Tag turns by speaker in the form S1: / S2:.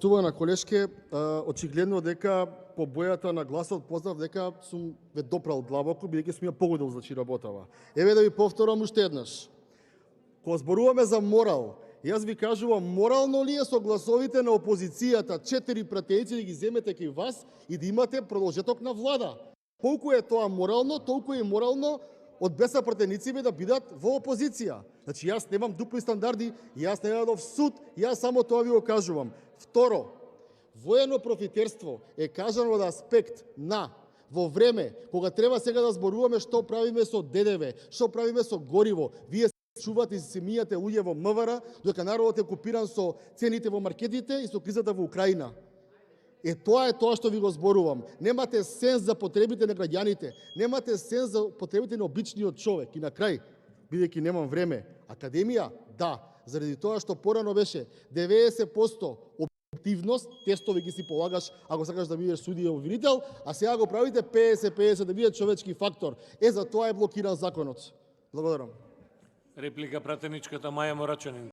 S1: Поштована колешке, очигледно дека по бојата на гласот познав дека сум ве допрал длабоко, бидејќи сум ја погодил за чи работава. Еве да ви повторам уште еднаш. Кога зборуваме за морал, јас ви кажувам, морално ли е со гласовите на опозицијата 4 пратеници да ги земете кај вас и да имате продолжеток на влада? Колку е тоа морално, толку е морално од 10 пратеници да бидат во опозиција. Значи јас немам дупли стандарди, јас не јадов суд, јас само тоа ви го кажувам. Второ, воено профитерство е кажано од аспект на во време кога треба сега да зборуваме што правиме со ДДВ, што правиме со гориво. Вие чувате и се мијате луѓе во МВР, додека народот е окупиран со цените во маркетите и со кризата во Украина. Тоа е тоа што ви го зборувам. Немате сенс за потребите на граѓаните, немате сенс за потребите на обичниот човек. И на крај, бидејќи немам време, академија, да, заради тоа што порано беше 90% објективност, тестови ги си полагаш ако сакаш да бидеш судија обвинител, а сега го правите 50-50 да биде човечки фактор. За тоа е блокиран законот. Благодарам.
S2: Реплика пратеничката Маја Морачанин.